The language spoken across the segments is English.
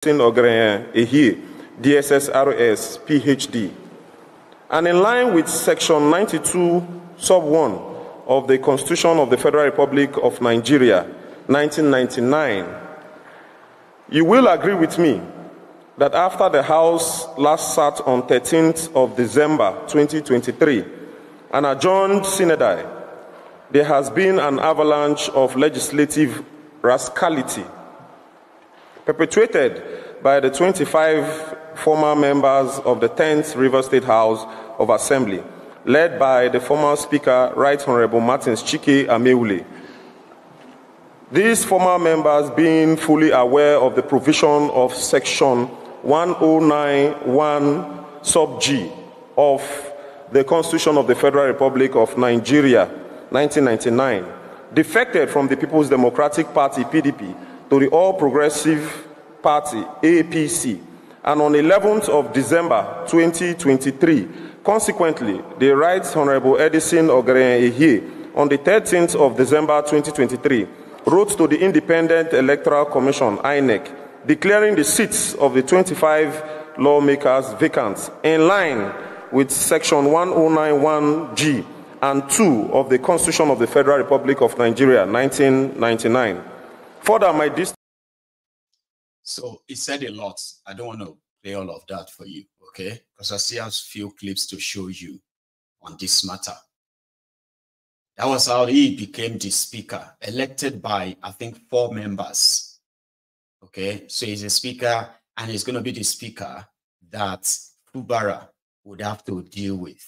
Ehie, DSSRS, PhD. And in line with Section 92, Sub 1 of the Constitution of the Federal Republic of Nigeria, 1999, you will agree with me that after the House last sat on 13th of December 2023 and adjourned synodically, there has been an avalanche of legislative rascality perpetrated by the 25 former members of the 10th Rivers State House of Assembly, led by the former Speaker, Right Honorable Martins Chike Ameule. These former members, being fully aware of the provision of Section 1091 Sub G of the Constitution of the Federal Republic of Nigeria, 1999, defected from the People's Democratic Party, PDP, to the All Progressive Party, APC, and on 11th of December 2023, consequently, the Right Honorable Edison Ogren-Ehie, on the 13th of December 2023, wrote to the Independent Electoral Commission, INEC, declaring the seats of the 25 lawmakers vacant in line with Section 1091G and 2 of the Constitution of the Federal Republic of Nigeria, 1999. Further, my district. So he said a lot. I don't want to play all of that for you, okay? Because I still have a few clips to show you on this matter. That was how he became the speaker, elected by, I think, 4 members. Okay, so he's a speaker, and he's going to be the speaker that Fubara would have to deal with.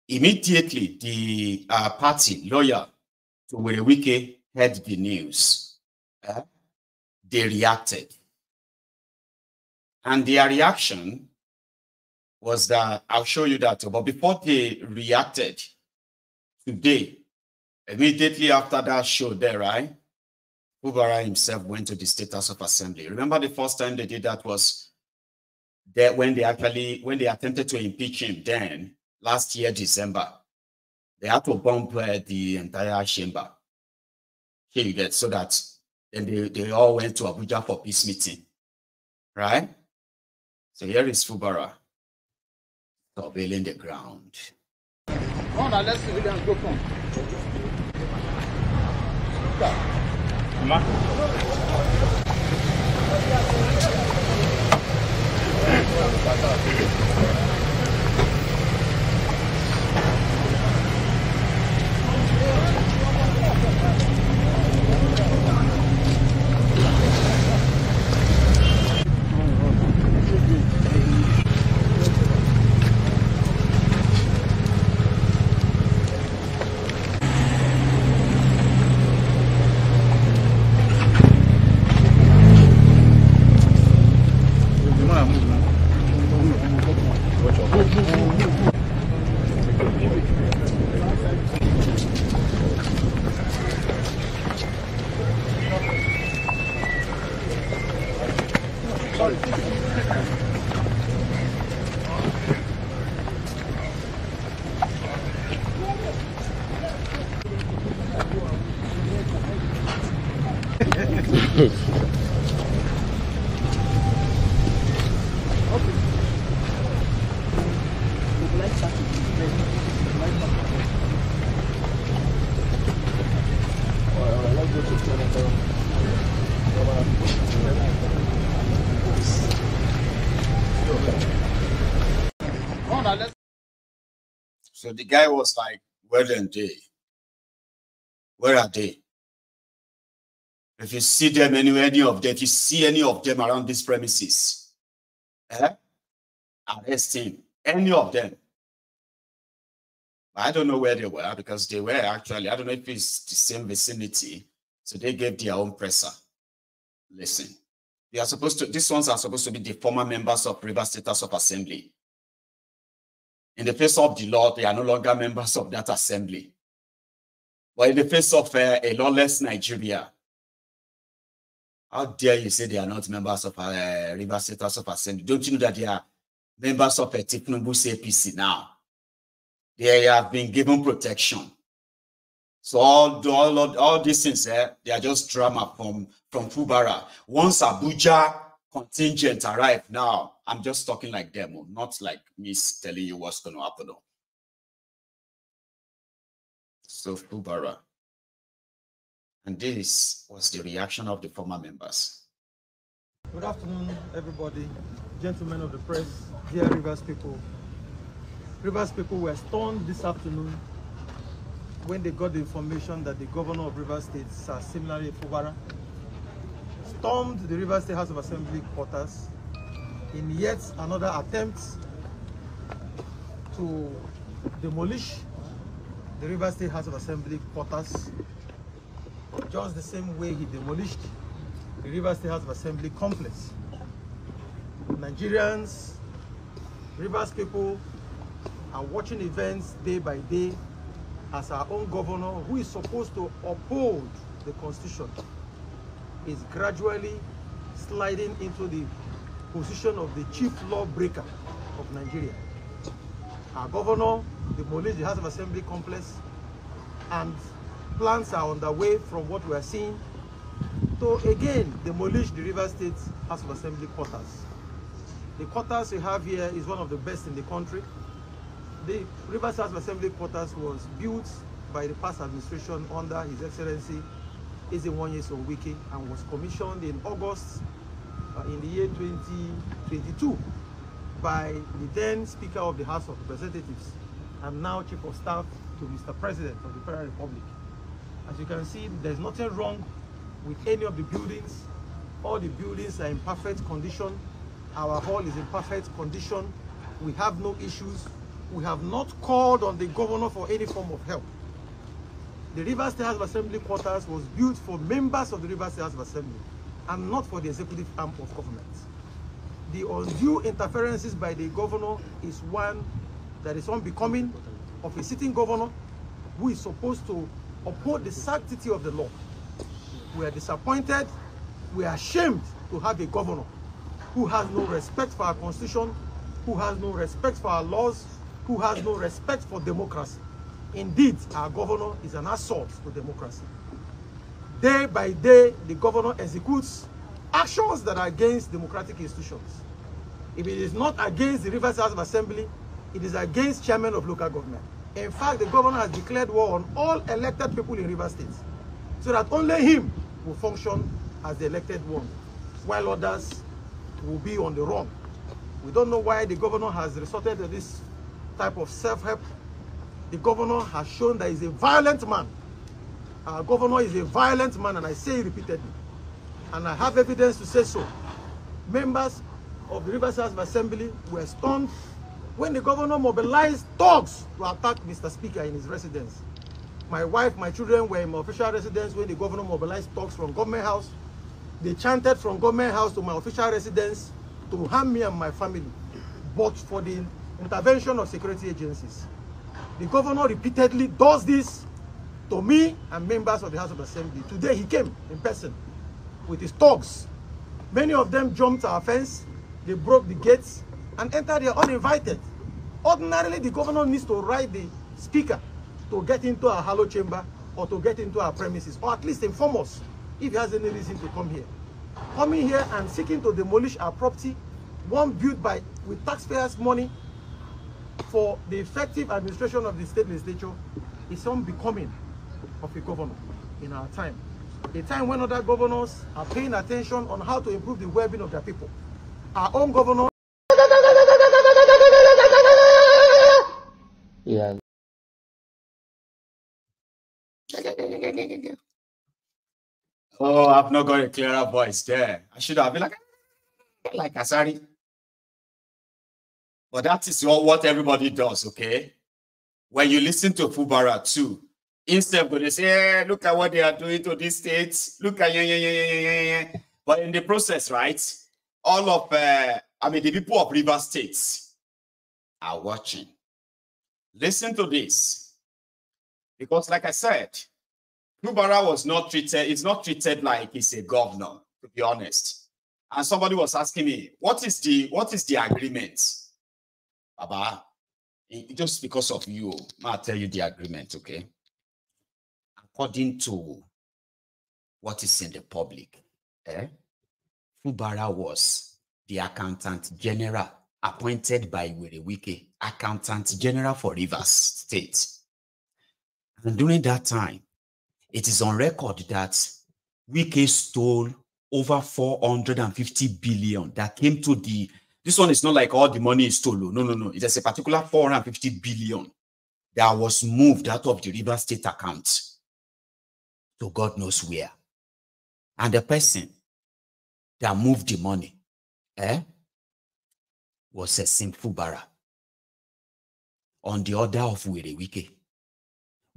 Immediately, the party lawyer to Wike heard the news. They reacted. And their reaction was that, I'll show you that, but before they reacted, today, immediately after that show there, right, Fubara himself went to the State House of Assembly. Remember the first time they did that was that when they attempted to impeach him then, last year, December, they had to bomb the entire chamber. Here you get, so that then they all went to Abuja for peace meeting, right? So here is Fubara surveilling the ground. Oh, now let's see if we can go from. So the guy was like, where are they? Where are they? If you see them anywhere, any of them, if you see any of them around these premises, arrest him. Any of them. I don't know where they were because they were actually, I don't know if it's the same vicinity. So they gave their own presser. Listen, they are supposed to, these ones are supposed to be the former members of Rivers State House of Assembly. In the face of the law, they are no longer members of that assembly. But in the face of a lawless Nigeria, how dare you say they are not members of Rivers State House of Assembly? Don't you know that they are members of a Tinubu's APC now? They have been given protection. So all these things, they are just drama from Fubara. Once Abuja contingent arrive now. I'm just talking like them, not like me telling you what's going to happen. So Fubara. And this was the reaction of the former members. Good afternoon, everybody. Gentlemen of the press, dear Rivers people. Rivers people were stunned this afternoon when they got the information that the governor of Rivers State, Sir similarly Fubara, stormed the Rivers State House of Assembly quarters in yet another attempt to demolish the Rivers State House of Assembly quarters, just the same way he demolished the Rivers State House of Assembly complex. Nigerians, Rivers people are watching events day by day as our own governor, who is supposed to uphold the Constitution, is gradually sliding into the position of the chief lawbreaker of Nigeria. Our governor demolished the House of Assembly complex, and plans are underway from what we are seeing to again demolish the Rivers State House of Assembly quarters. The quarters we have here is one of the best in the country. The Rivers House of Assembly quarters was built by the past administration under His Excellency Wike, and was commissioned in August in the year 2022 by the then Speaker of the House of Representatives and now Chief of Staff to Mr. President of the Federal Republic. As you can see, there's nothing wrong with any of the buildings. All the buildings are in perfect condition. Our hall is in perfect condition. We have no issues. We have not called on the governor for any form of help. The Rivers State House of Assembly quarters was built for members of the Rivers State House of Assembly and not for the executive arm of government. The undue interferences by the governor is one that is unbecoming of a sitting governor who is supposed to uphold the sanctity of the law. We are disappointed. We are ashamed to have a governor who has no respect for our constitution, who has no respect for our laws, who has no respect for democracy. Indeed, our governor is an assault to democracy. Day by day, the governor executes actions that are against democratic institutions. If it is not against the Rivers House of Assembly, it is against chairman of local government. In fact, the governor has declared war on all elected people in Rivers State, so that only him will function as the elected one, while others will be on the run. We don't know why the governor has resorted to this type of self-help. The governor has shown that he's a violent man. Our governor is a violent man, and I say it repeatedly. And I have evidence to say so. Members of the Rivers House of Assembly were stunned when the governor mobilized thugs to attack Mr. Speaker in his residence. My wife, my children were in my official residence when the governor mobilized thugs from government house. They chanted from government house to my official residence to harm me and my family, but for the intervention of security agencies. The governor repeatedly does this to me and members of the House of Assembly. Today he came in person with his thugs. Many of them jumped our fence, they broke the gates and entered there uninvited. Ordinarily, the governor needs to write the speaker to get into our hallowed chamber or to get into our premises, or at least inform us if he has any reason to come here. Coming here and seeking to demolish our property, one built with taxpayers' money, for the effective administration of the state legislature, is unbecoming of a governor in our time. A time when other governors are paying attention on how to improve the well-being of their people. Our own governor. Yeah. Oh, I've not got a clearer voice there. I should have been like Asari. But that is what everybody does, okay? When you listen to Fubara too, instead of going to say, hey, look at what they are doing to these states, look at But in the process, right, all of, the people of River States are watching. Listen to this. Because like I said, Fubara was not treated, it's not treated like he's a governor, to be honest. And somebody was asking me, what is the agreement? Baba, just because of you, I'll tell you the agreement, okay? According to what is in the public, Fubara was the accountant general appointed by Wike, accountant general for Rivers State. And during that time, it is on record that Wike stole over 450 billion that came to the, this one is not like all the money is stolen. No. It is a particular 450 billion that was moved out of the Rivers State account to God knows where. And the person that moved the money was a Fubara on the order of Wike.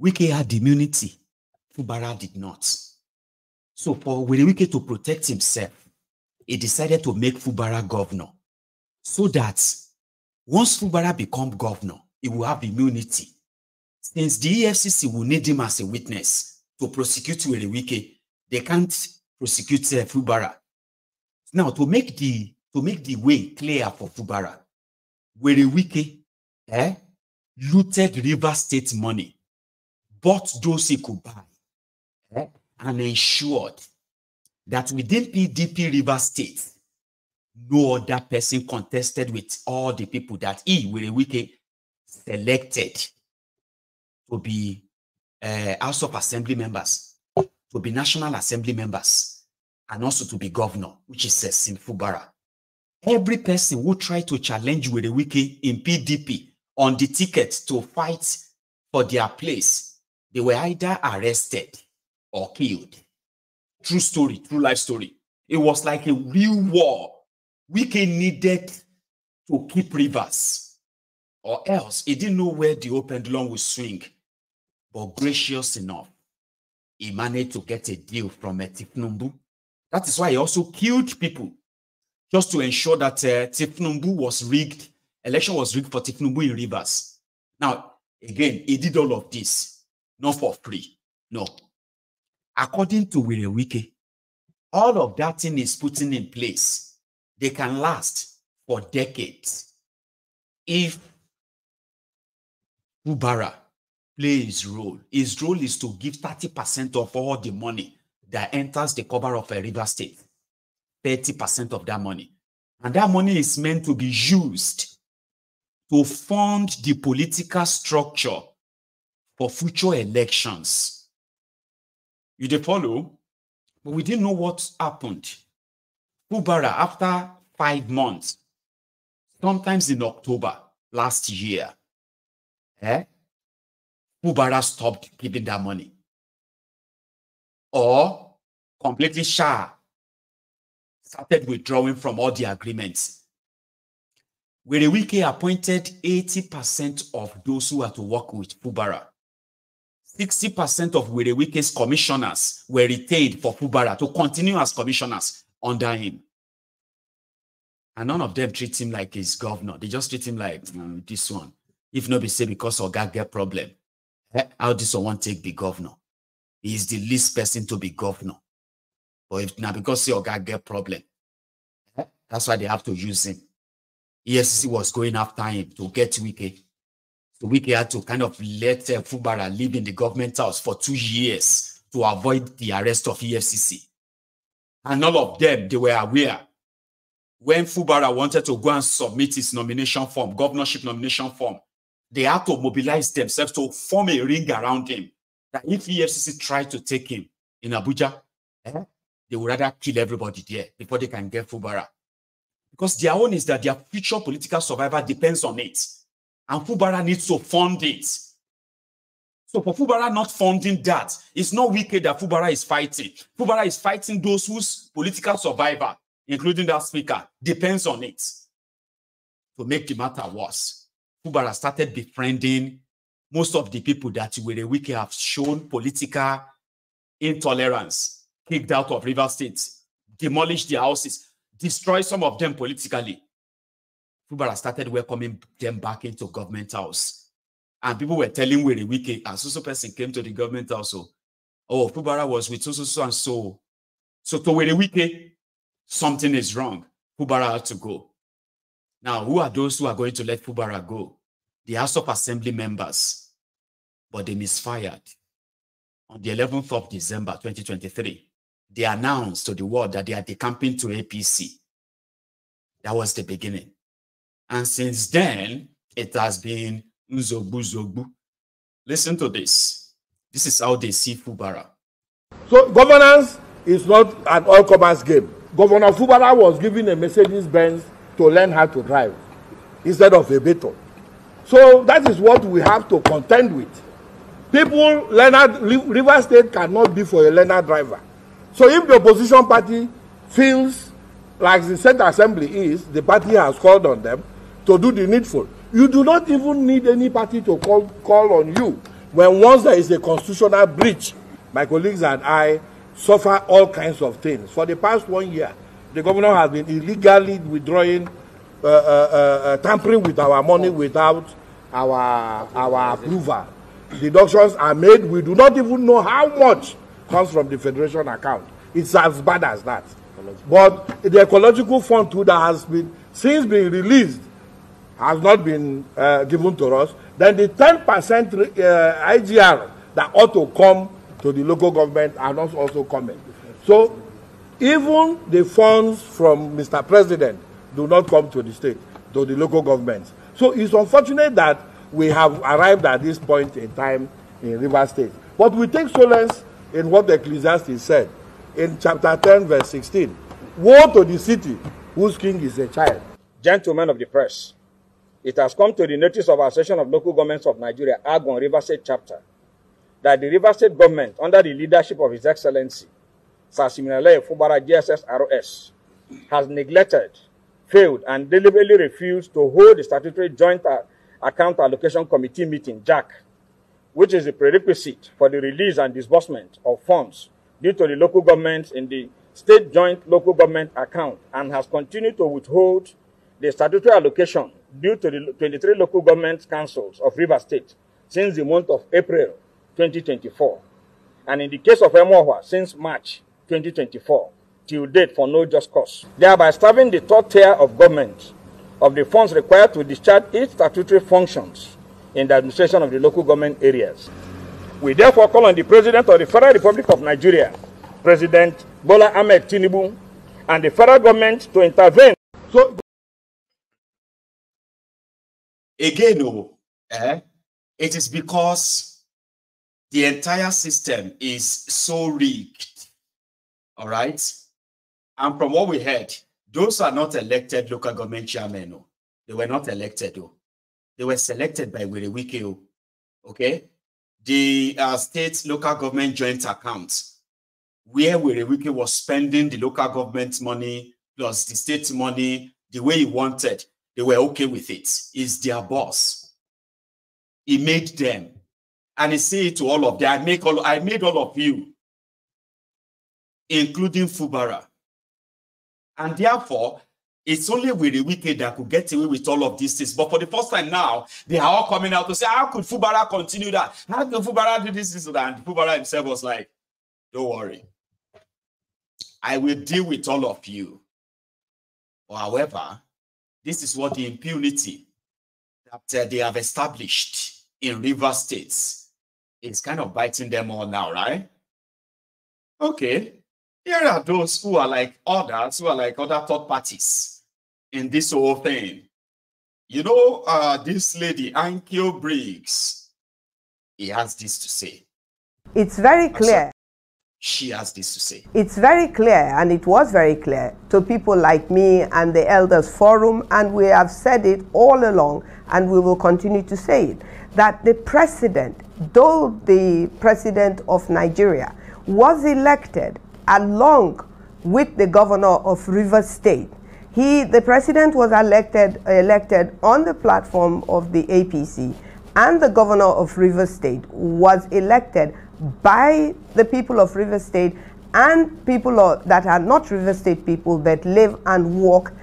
Wike had immunity. Fubara did not. So for Wike to protect himself, he decided to make Fubara governor so that once Fubara becomes governor, he will have immunity. Since the EFCC will need him as a witness to prosecute Wike, they can't prosecute Fubara. Now, to make the way clear for Fubara, Wike looted River State money, bought those he could buy, and ensured that within PDP River State, no other person contested with all the people that Wike selected to be House of Assembly members, to be National Assembly members, and also to be governor, which is Fubara. Every person who tried to challenge Wike in PDP on the ticket to fight for their place, they were either arrested or killed. True story, true life story. It was like a real war. Wike needed to keep Rivers, or else he didn't know where the open pendulum would swing. But gracious enough, he managed to get a deal from Tifnumbu. That is why he also killed people, just to ensure that Tifnumbu was rigged, election was rigged for Tifnumbu in Rivers. Now, again, he did all of this, not for free, no. According to Wike, all of that thing is putting in place. They can last for decades. If Fubara plays his role is to give 30% of all the money that enters the cover of a River State, 30% of that money. And that money is meant to be used to fund the political structure for future elections. You dey follow? But we didn't know what happened. Fubara, after 5 months, sometimes in October last year, Fubara stopped giving that money. Or completely started withdrawing from all the agreements. Wike appointed 80% of those who are to work with Fubara. 60% of Wike's commissioners were retained for Fubara to continue as commissioners under him. And none of them treat him like his governor. They just treat him like this one. If not be say because Oga get problem, how this one take the governor? He is the least person to be governor. But if now because Oga get problem, that's why they have to use him. EFCC was going after him to get Wike. So Wike had to kind of let Fubara live in the government house for 2 years to avoid the arrest of EFCC. And all of them, they were aware. When Fubara wanted to go and submit his nomination form, governorship nomination form, they had to mobilize themselves to form a ring around him. That if EFCC tried to take him in Abuja, they would rather kill everybody there before they can get Fubara. Because their own is that their future political survival depends on it. And Fubara needs to fund it. So for Fubara not funding that, it's not Wike that Fubara is fighting. Fubara is fighting those whose political survival, including that speaker, depends on it. To make the matter worse, Fubara started befriending most of the people that Wike have shown political intolerance, kicked out of River State, demolished their houses, destroyed some of them politically. Fubara started welcoming them back into government house. And people were telling Wike, and so person came to the government house. Oh, Fubara was with so and so. So to Wike, something is wrong. Fubara had to go. Now, who are those who are going to let Fubara go? The House of Assembly members. But they misfired. On the 11th of December, 2023, they announced to the world that they are decamping to APC. That was the beginning. And since then, it has been Nzobu Zobu. Listen to this. This is how they see Fubara. So governance is not an all-comers game. Governor Fubara was given a Mercedes-Benz to learn how to drive instead of a Beetle. So that is what we have to contend with. People, River State cannot be for a learner driver. So if the opposition party feels like the State Assembly is, the party has called on them to do the needful. You do not even need any party to call on you when once there is a constitutional breach. My colleagues and I suffer all kinds of things. For the past 1 year, the governor has been illegally withdrawing, tampering with our money without our approval. Deductions are made. We do not even know how much comes from the Federation account. It's as bad as that. But the ecological fund too that has been since being released has not been given to us. Then the 10% IGR that ought to come to the local government are not also coming. So even the funds from Mr. President do not come to the state, to the local governments. So it's unfortunate that we have arrived at this point in time in River State. But we take solace in what the Ecclesiastes said in chapter 10, verse 16. Woe to the city whose king is a child. Gentlemen of the press, it has come to the notice of our Association of Local Governments of Nigeria, Agon River State Chapter, that the River State government, under the leadership of His Excellency, Sir Siminalayi Fubara GSS ROS, has neglected, failed, and deliberately refused to hold the statutory Joint Account Allocation Committee meeting, JAC, which is the prerequisite for the release and disbursement of funds due to the local governments in the State Joint Local Government Account, and has continued to withhold the statutory allocation due to the 23 local government councils of River State since the month of April 2024, and in the case of Emohua since March 2024 till date for no just cause, thereby starving the third tier of government of the funds required to discharge its statutory functions in the administration of the local government areas. We therefore call on the President of the Federal Republic of Nigeria, President Bola Ahmed Tinubu, and the federal government to intervene. So again, it is because the entire system is so rigged, all right? And from what we heard, those are not elected local government chairmen. No. They were not elected. Though. They were selected by Wike. Okay? The state local government joint accounts, where Wike was spending the local government money plus the state money the way he wanted, they were okay with it. He's their boss. He made them. And he said to all of them, I made all of you, including Fubara. And therefore, it's only Wike that could get away with all of these things. But for the first time now, they are all coming out to say, how could Fubara continue that? How could Fubara do this, that? And Fubara himself was like, don't worry. I will deal with all of you. However, this is what the impunity that they have established in River States is kind of biting them all now, right? Okay. Here are those who are like others, who are like other third parties in this whole thing. You know, this lady, Ankyo Briggs, he has this to say. It's very clear. She has this to say. It's very clear, and it was very clear to people like me and the Elders Forum, and we have said it all along, and we will continue to say it, that the president, though the president of Nigeria, was elected along with the governor of River State. The president was elected on the platform of the APC, and the governor of River State was elected by the people of River State and people that are not River State people but live and work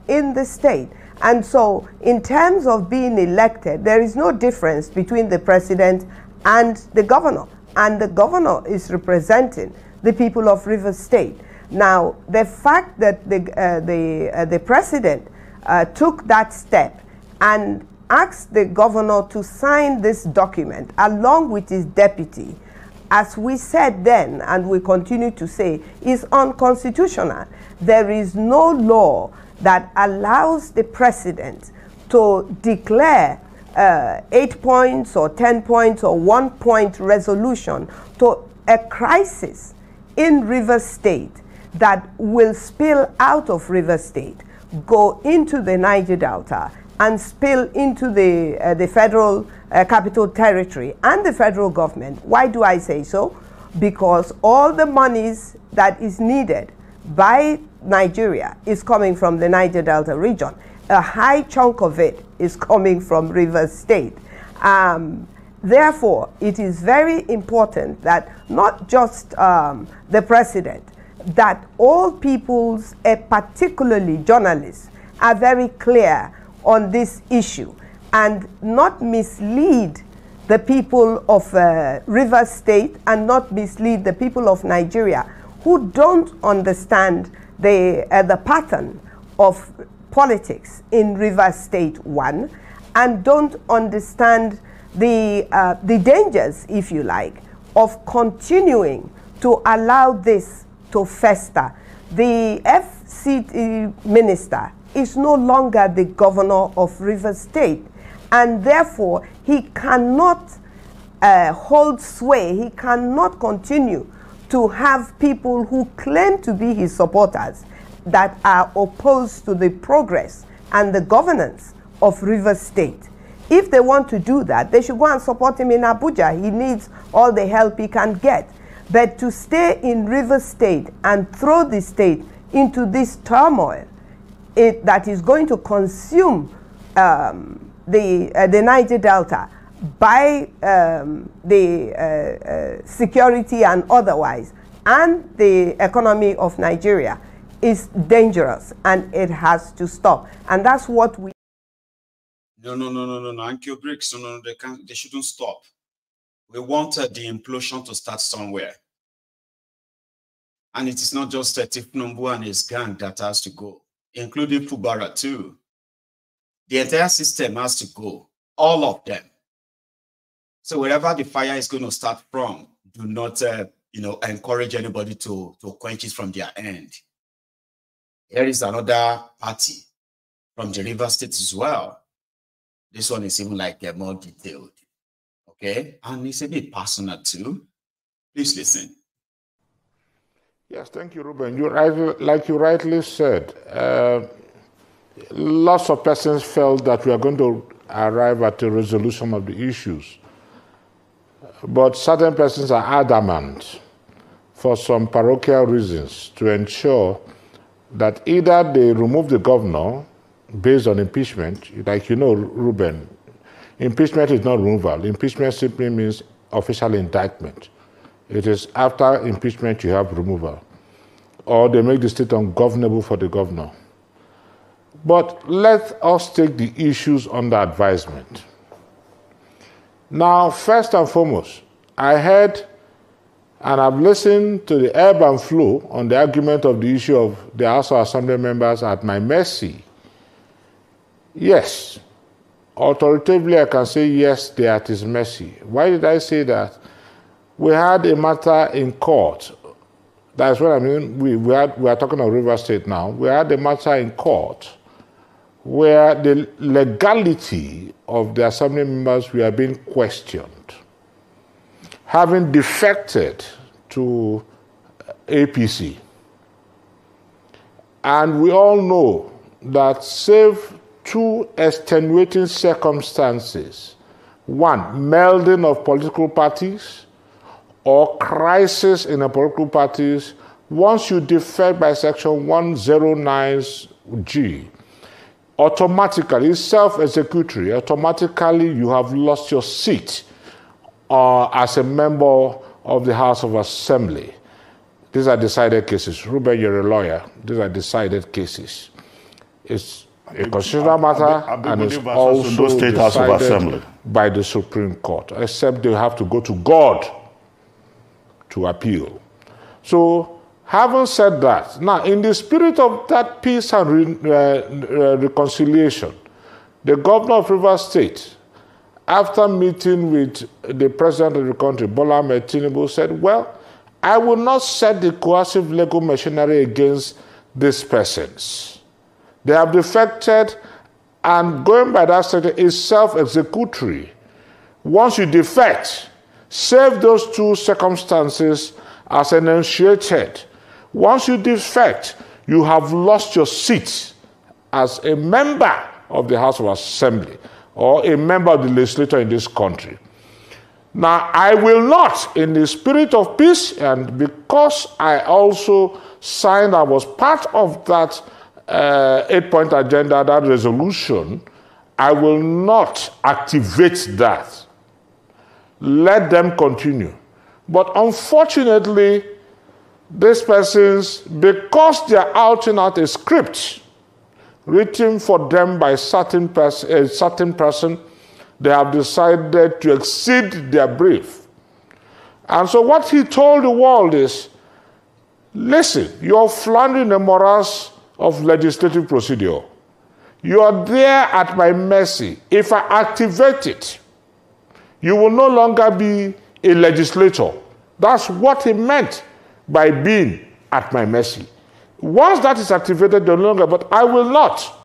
in the state. And so in terms of being elected, there is no difference between the president and the governor. And the governor is representing the people of River State. Now, the fact that the president took that step and asked the governor to sign this document along with his deputy as we said then, and we continue to say, is unconstitutional. There is no law that allows the president to declare 8 points or 10 points or 1 point resolution to a crisis in Rivers State that will spill out of Rivers State, go into the Niger Delta, and spill into the federal capital territory and the federal government. Why do I say so? Because all the monies that is needed by Nigeria is coming from the Niger Delta region. A high chunk of it is coming from Rivers State. Therefore, it is very important that not just the president, that all peoples, particularly journalists, are very clear on this issue and not mislead the people of Rivers State and not mislead the people of Nigeria who don't understand the pattern of politics in Rivers State, one, and don't understand the dangers, if you like, of continuing to allow this to fester. The FCT minister is no longer the governor of Rivers State, and therefore he cannot hold sway. He cannot continue to have people who claim to be his supporters that are opposed to the progress and the governance of Rivers State. If they want to do that, they should go and support him in Abuja. He needs all the help he can get. But to stay in Rivers State and throw the state into this turmoil that is going to consume the Niger Delta by the security and otherwise, and the economy of Nigeria, is dangerous, and it has to stop. And that's what we... No, Ankyo Bricks, no, they shouldn't stop. We want the implosion to start somewhere. And it is not just Tifnumbu and his gang that has to go, including Fubara too. The entire system has to go, all of them. So wherever the fire is going to start from, do not encourage anybody to quench it from their end. Here is another party from the River State as well. This one is even like more detailed. Okay? And it's a bit personal too. Please listen. Yes, thank you, Ruben. Like you rightly said, lots of persons felt that we are going to arrive at a resolution of the issues. But certain persons are adamant for some parochial reasons to ensure that either they remove the governor based on impeachment. Like you know, Ruben, impeachment is not removal. Impeachment simply means official indictment. It is after impeachment you have removal. Or they make the state ungovernable for the governor. But let us take the issues under advisement. Now, first and foremost, I heard and I've listened to the ebb and flow on the argument of the issue of the House of Assembly members at my mercy. Yes, authoritatively I can say yes, they are at his mercy. Why did I say that? We had a matter in court. That's what I mean. We are talking of River State now. We had a matter in court where the legality of the assembly members were being questioned, having defected to APC. And we all know that save two extenuating circumstances, one, melding of political parties or crisis in the political parties, once you defect by section 109G, automatically, self-executory, automatically you have lost your seat as a member of the House of Assembly. These are decided cases. Ruben, you're a lawyer. These are decided cases. It's a constitutional matter, and it's also State House of Assembly by the Supreme Court, except they have to go to God to appeal. So, having said that, now in the spirit of that peace and reconciliation, the governor of Rivers State after meeting with the president of the country, Bola Ahmed Tinubu, said, well, I will not set the coercive legal machinery against these persons. They have defected, and going by that statement is self-executory. Once you defect, save those two circumstances as enunciated. Once you defect, you have lost your seat as a member of the House of Assembly or a member of the legislature in this country. Now, I will not, in the spirit of peace, and because I also signed, I was part of that 8-point agenda, that resolution, I will not activate that. Let them continue. But unfortunately, these persons, because they are outing out a script written for them by a certain person, they have decided to exceed their brief. And so what he told the world is, listen, you're floundering the morass of legislative procedure. You are there at my mercy. If I activate it, you will no longer be a legislator. That's what he meant by being at my mercy. Once that is activated, no longer, but I will not.